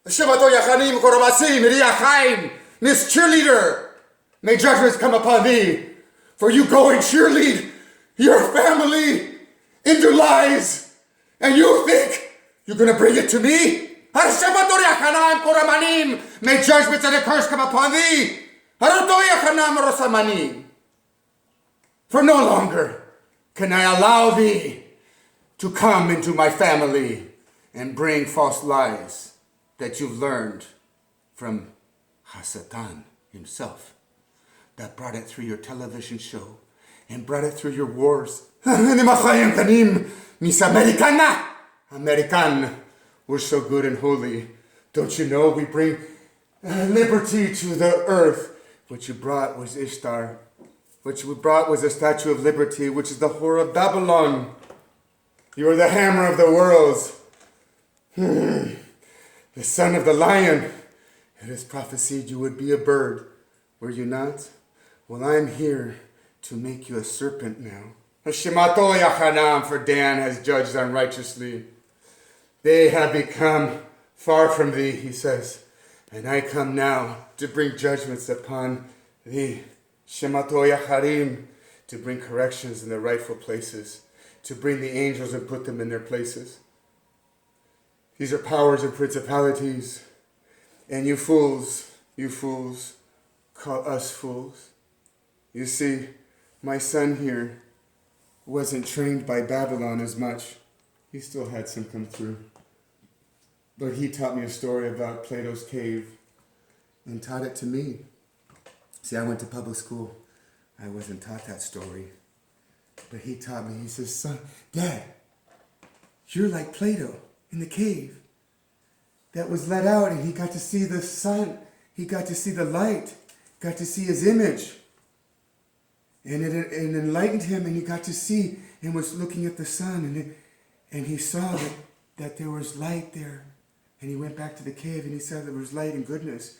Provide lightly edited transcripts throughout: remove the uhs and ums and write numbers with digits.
Shemato Yachanim Korobasi, Miriachaim, Miss Cheerleader, may judgments come upon thee, for you go and cheerlead your family into lies, and you think you're going to bring it to me? Shemato Yachanim Koramanim, may judgments and a curse come upon thee. Haruto Yachanam Rosamanim, for no longer can I allow thee to come into my family and bring false lies that you've learned from Hasatan himself, that brought it through your television show and brought it through your wars. Miss American, we're so good and holy. Don't you know we bring liberty to the earth? What you brought was Ishtar. What you brought was a statue of liberty, which is the whore of Babylon. You are the hammer of the worlds. The son of the lion. It is prophesied you would be a bird. Were you not? Well, I'm here to make you a serpent now. Shemato Yachanam, for Dan has judged unrighteously. They have become far from thee, he says. And I come now to bring judgments upon thee. Shemato Yacharim, to bring corrections in their rightful places. To bring the angels and put them in their places. These are powers and principalities. And you fools, call us fools. You see, my son here wasn't trained by Babylon as much. He still had some come through. But he taught me a story about Platos Cave and taught it to me. See, I went to public school. I wasn't taught that story. But he taught me. He says, son, Dad, you're like Plato in the cave that was let out, and he got to see the sun. He got to see the light, got to see his image. And it enlightened him, and he got to see and was looking at the sun, and he saw that there was light there. And he went back to the cave, and he saw there was light and goodness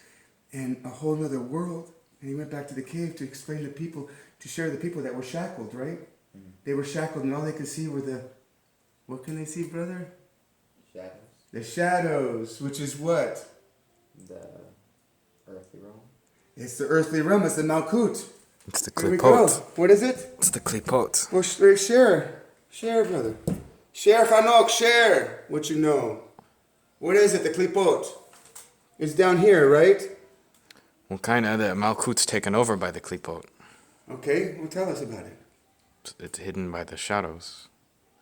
and a whole other world. And he went back to the cave to explain to people, to share the people that were shackled, right? Mm-hmm. They were shackled, and all they could see were what can they see, brother? Shadows. The shadows, which is what? The earthly realm. It's the earthly realm. It's the Malkut. It's the Klipot. What is it? It's the Klipot. Well, share, brother. Share, Chanok, share what you know. What is it, the Klipot? It's down here, right? Well, kind of. The Malkut's taken over by the Klipot. Okay, well, tell us about it. It's hidden by the shadows.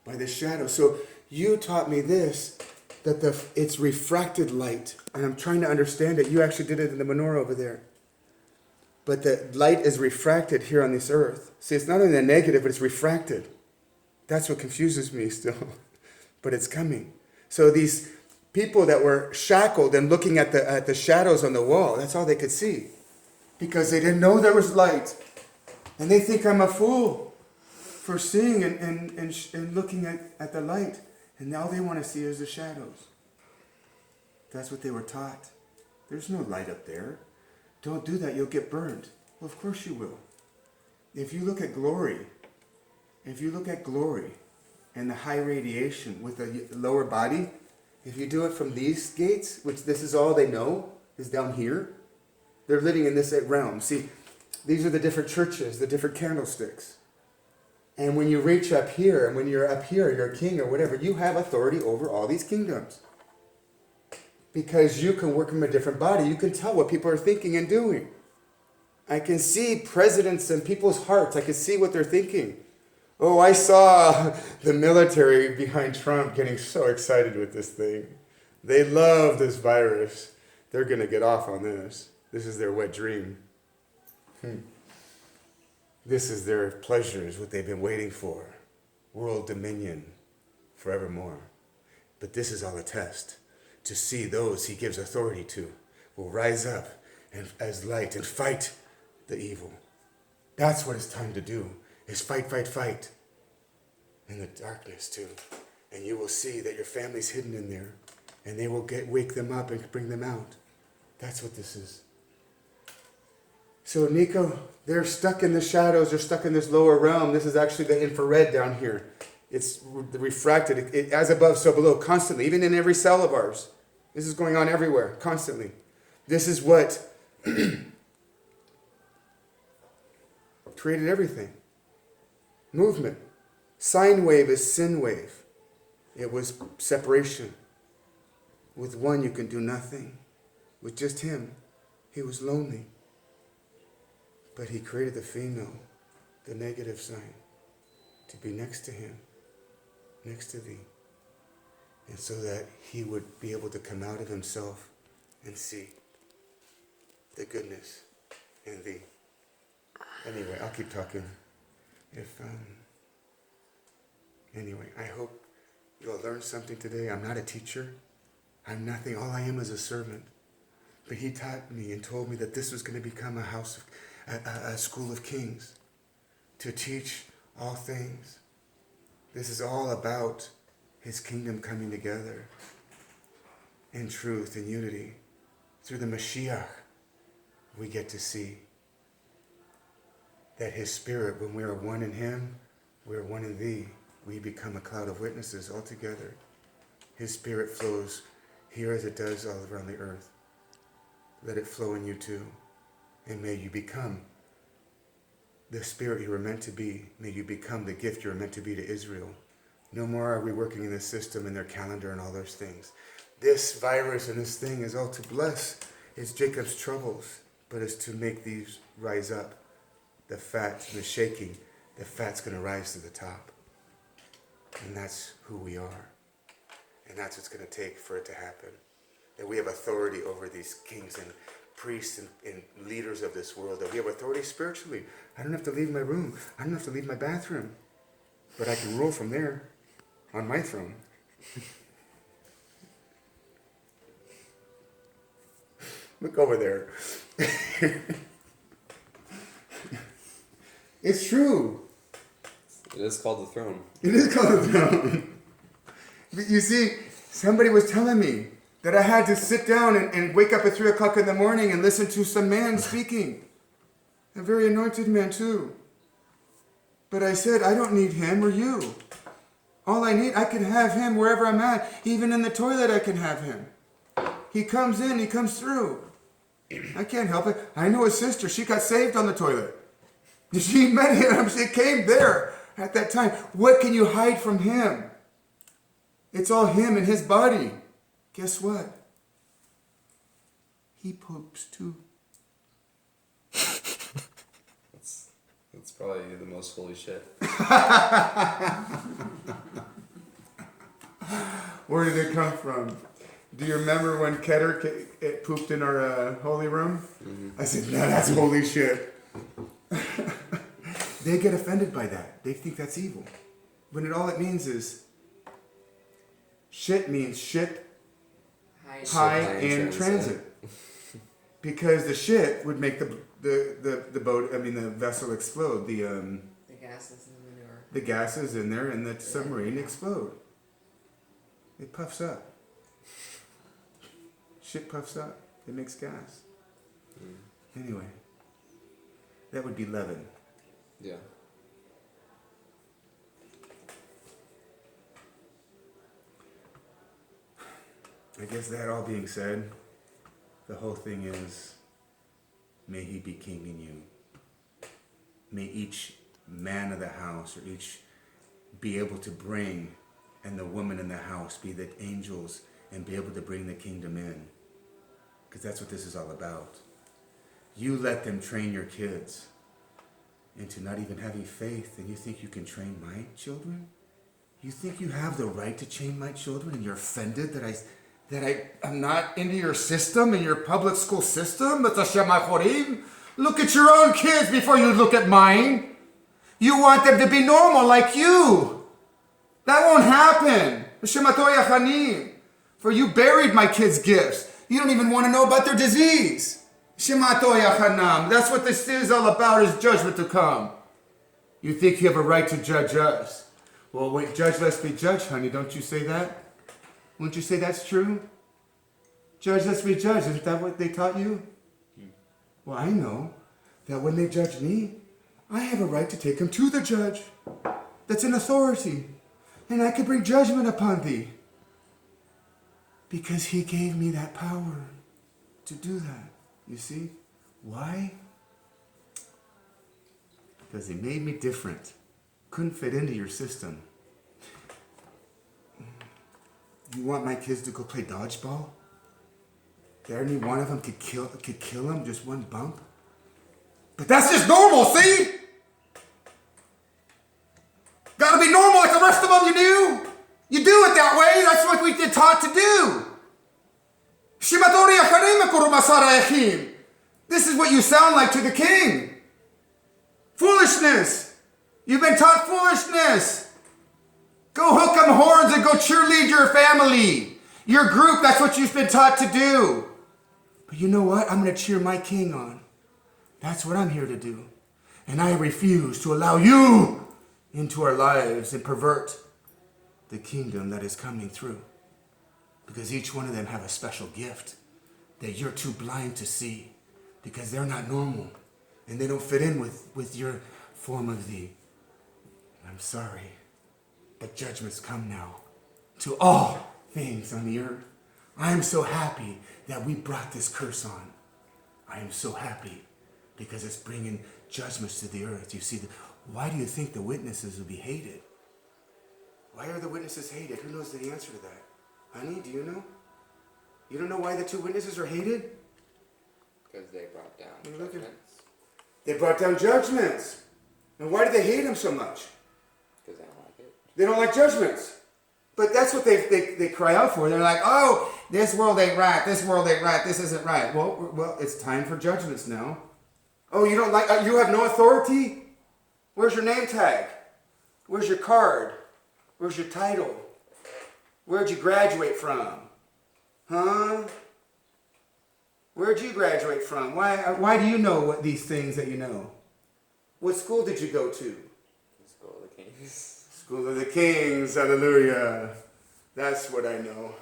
By the shadows. So you taught me this, that it's refracted light. And I'm trying to understand it. You actually did it in the menorah over there. But the light is refracted here on this earth. See, it's not only a negative, but it's refracted. That's what confuses me still. But it's coming. So these people that were shackled and looking at the shadows on the wall, that's all they could see. Because they didn't know there was light. And they think I'm a fool for seeing and looking at the light. And all they want to see is the shadows. That's what they were taught. There's no light up there. Don't do that, you'll get burned. Well, of course you will. If you look at glory and the high radiation with the lower body, if you do it from these gates, which this is all they know, is down here, they're living in this realm. See, these are the different churches, the different candlesticks. And when you reach up here, and when you're up here, you're a king or whatever, you have authority over all these kingdoms. Because you can work from a different body. You can tell what people are thinking and doing. I can see presidents and people's hearts. I can see what they're thinking. Oh, I saw the military behind Trump getting so excited with this thing. They love this virus. They're going to get off on this. This is their wet dream. This is their pleasures, what they've been waiting for. World dominion forevermore. But this is all a test. To see those he gives authority to will rise up and as light and fight the evil. That's what it's time to do, is fight in the darkness too. And you will see that your family's hidden in there, and they will wake them up and bring them out. That's what this is. So Nico, they're stuck in the shadows, they're stuck in this lower realm. This is actually the infrared down here. It's refracted, as above, so below, constantly, even in every cell of ours. This is going on everywhere, constantly. This is what created everything. Movement. Sine wave is sin wave. It was separation. With one you can do nothing. With just him, he was lonely. But he created the female, the negative sign, to be next to him, next to thee. And so that he would be able to come out of himself and see the goodness in thee. Anyway, I'll keep talking. Anyway, I hope you'll learn something today. I'm not a teacher. I'm nothing. All I am is a servant. But he taught me and told me that this was going to become a school of kings, to teach all things. This is all about his kingdom coming together in truth and unity. Through the Mashiach, we get to see that his spirit, when we are one in him, we are one in thee. We become a cloud of witnesses all together. His spirit flows here as it does all around the earth. Let it flow in you too. And may you become the spirit you were meant to be. May you become the gift you were meant to be to Israel. No more are we working in the system and their calendar and all those things. This virus and this thing is all to bless. It's Jacob's troubles, but it's to make these rise up. The fat, the shaking, the fat's going to rise to the top. And that's who we are. And that's what's going to take for it to happen. That we have authority over these kings and priests and leaders of this world. That we have authority spiritually. I don't have to leave my room. I don't have to leave my bathroom. But I can rule from there on my throne. Look over there. It's true. It is called the throne. It is called the throne. But you see, somebody was telling me that I had to sit down and wake up at 3 o'clock in the morning and listen to some man speaking. A very anointed man too. But I said, I don't need him or you. All I need, I can have him wherever I'm at. Even in the toilet I can have him. He comes in, he comes through. I can't help it. I know his sister, she got saved on the toilet. She met him, she came there at that time. What can you hide from him? It's all him and his body. Guess what? He poops too. That's probably the most holy shit. Where did it come from? Do you remember when Keter pooped in our holy room? Mm-hmm. I said, no, that's holy shit. They get offended by that. They think that's evil. When all it means is, shit means ship, high in transit. Because the shit would make the boat, the vessel explode. The gases and the manure. The gases in there and the submarine explode. It puffs up. Shit puffs up. It makes gas. Anyway, that would be leaven. Yeah. I guess that all being said, the whole thing is, may he be king in you. May each man of the house, or each be able to bring, and the woman in the house be the angels and be able to bring the kingdom in. Because that's what this is all about. You let them train your kids into not even having faith, and you think you can train my children? You think you have the right to train my children, and you're offended that I'm not into your system, in your public school system? Look at your own kids before you look at mine. You want them to be normal like you. That won't happen. For you buried my kids' gifts. You don't even want to know about their disease. That's what this is all about, is judgment to come. You think you have a right to judge us. Well, wait, judge lest be judged, honey. Don't you say that? Wouldn't you say that's true? Judge lest be judged. Isn't that what they taught you? Well, I know that when they judge me, I have a right to take them to the judge. That's an authority. And I can bring judgment upon thee. Because he gave me that power to do that. You see? Why? Because he made me different. Couldn't fit into your system. You want my kids to go play dodgeball? That any one of them could kill him, just one bump? But that's just normal, see? Gotta be normal like the rest of them you do. You do it that way, that's what we've been taught to do. This is what you sound like to the king. Foolishness. You've been taught foolishness. Go hook 'em horns and go cheerlead your family. Your group, that's what you've been taught to do. But you know what? I'm going to cheer my king on. That's what I'm here to do. And I refuse to allow you into our lives and pervert the kingdom that is coming through. Because each one of them have a special gift that you're too blind to see. Because they're not normal. And they don't fit in with your form of thee. I'm sorry. But judgments come now to all things on the earth. I am so happy that we brought this curse on. I am so happy because it's bringing judgments to the earth. You see, why do you think the witnesses will be hated? Why are the witnesses hated? Who knows the answer to that? Honey, do you know? You don't know why the two witnesses are hated? Because they brought down Look at- judgments. They brought down judgments. And why do they hate them so much? Because they don't like it. They don't like judgments. But that's what they cry out for. They're like, oh, this world ain't right. This world ain't right. This isn't right. Well, it's time for judgments now. Oh, you don't like, you have no authority? Where's your name tag? Where's your card? Where's your title? Where'd you graduate from? Huh? Where'd you graduate from? Why do you know what these things that you know? What school did you go to? The School of the Kings. School of the Kings, hallelujah. That's what I know.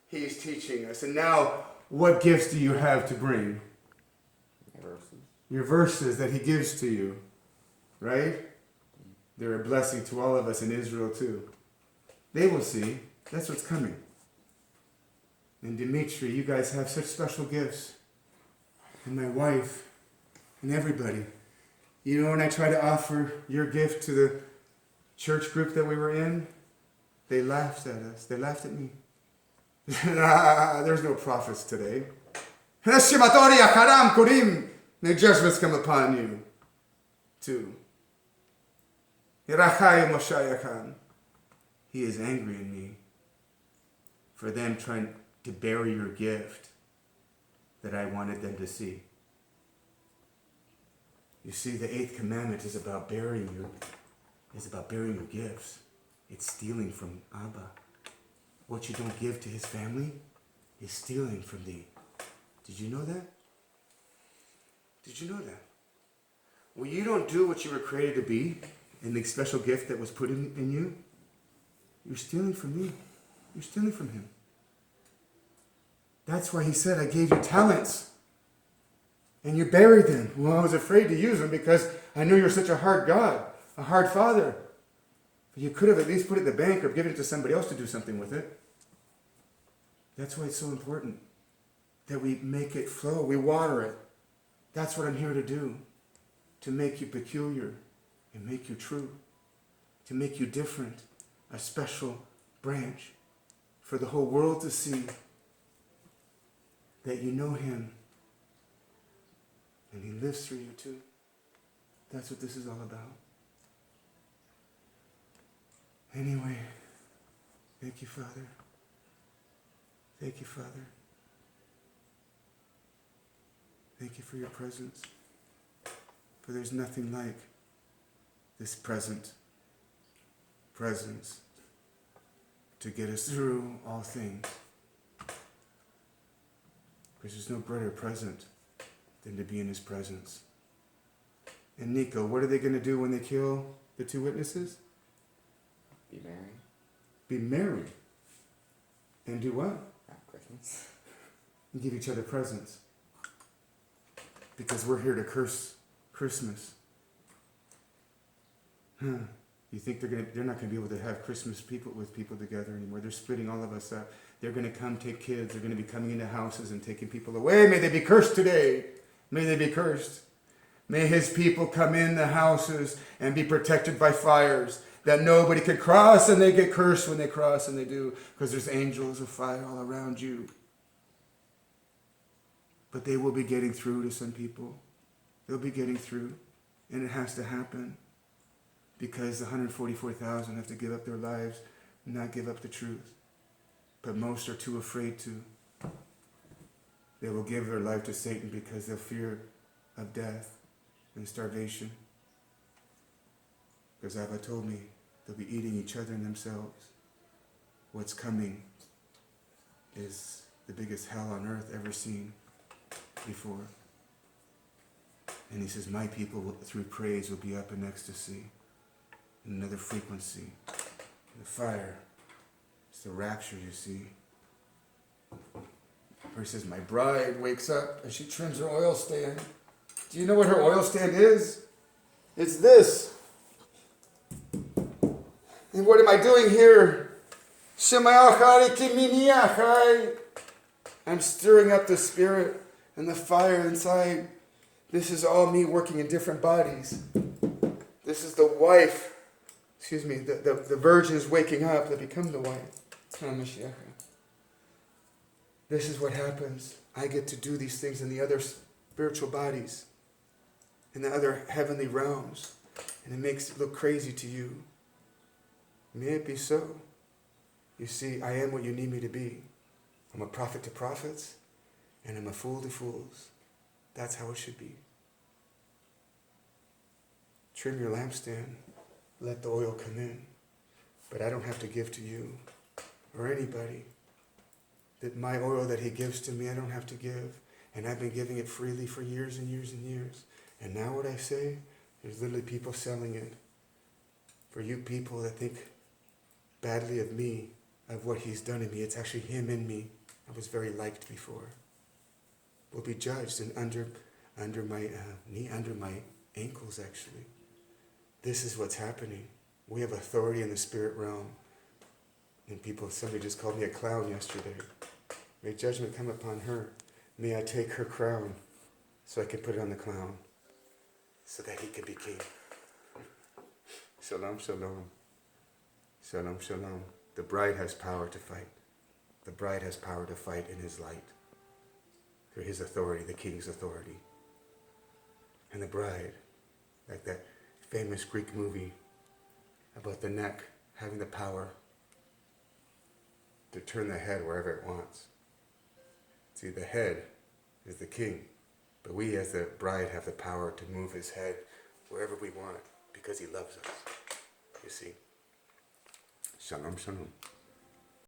He's teaching us. And now, what gifts do you have to bring? Verses. Your verses that he gives to you, right? They're a blessing to all of us in Israel too. They will see. That's what's coming. And Dimitri, you guys have such special gifts. And my wife, and everybody. You know, when I try to offer your gift to the church group that we were in, they laughed at us. They laughed at me. There's no prophets today. The judgments come upon you, too. He is angry in me for them trying to bury your gift that I wanted them to see. You see, the 8th commandment is about burying your gifts. It's stealing from Abba. What you don't give to his family is stealing from thee. Did you know that? Did you know that? When you don't do what you were created to be, and the special gift that was put in you, you're stealing from me. You're stealing from him. That's why he said, I gave you talents. And you buried them. Well, I was afraid to use them because I knew you're such a hard God, a hard father. But you could have at least put it in the bank or given it to somebody else to do something with it. That's why it's so important that we make it flow. We water it. That's what I'm here to do. To make you peculiar and make you true. To make you different. A special branch for the whole world to see that you know him. And he lives through you too. That's what this is all about. Anyway, thank you, Father. Thank you, Father. Thank you for your presence. For there's nothing like this presence to get us through all things. Because there's no greater present than to be in his presence. And Nico, what are they going to do when they kill the two witnesses? Be merry. Be merry. And do what? Have Christmas. And give each other presents. Because we're here to curse Christmas. You think they're not going to be able to have Christmas with people together anymore? They're splitting all of us up. they're going to come take kids. They're going to be coming into houses and taking people away. May they be cursed today. May they be cursed. May his people come in the houses and be protected by fires that nobody could cross, and they get cursed when they cross, and they do, because there's angels of fire all around you. But they will be getting through to some people. They'll be getting through, and it has to happen because the 144,000 have to give up their lives and not give up the truth. But most are too afraid to. They will give their life to Satan because they'll fear of death and starvation. Because Abba told me they'll be eating each other and themselves. What's coming is the biggest hell on earth ever seen before. And he says, my people through praise will be up in ecstasy, in another frequency. The fire, it's the rapture, you see. Where he says, my bride wakes up and she trims her oil stand. Do you know what her oil stand is? It's this. And what am I doing here? I'm stirring up the spirit and the fire inside. This is all me working in different bodies. This is the wife, the virgins waking up that become the wife. This is what happens. I get to do these things in the other spiritual bodies, in the other heavenly realms. And it makes it look crazy to you. May it be so. You see, I am what you need me to be. I'm a prophet to prophets, and I'm a fool to fools. That's how it should be. Trim your lampstand. Let the oil come in. But I don't have to give to you or anybody. That my oil that he gives to me, I don't have to give. And I've been giving it freely for years and years and years. And now what I say, there's literally people selling it. For you people that think badly of me, of what he's done in me, it's actually him in me. I was very liked before. Will be judged and under my knee, under my ankles actually. This is what's happening. We have authority in the spirit realm. And somebody just called me a clown yesterday. May judgment come upon her. May I take her crown so I can put it on the clown so that he can be king. Shalom, shalom. Shalom, shalom. The bride has power to fight. The bride has power to fight in his light. Through his authority, the king's authority. And the bride, like that famous Greek movie about the neck having the power to turn the head wherever it wants. See, the head is the king, but we as the bride have the power to move his head wherever we want because he loves us. You see? Shalom, shalom.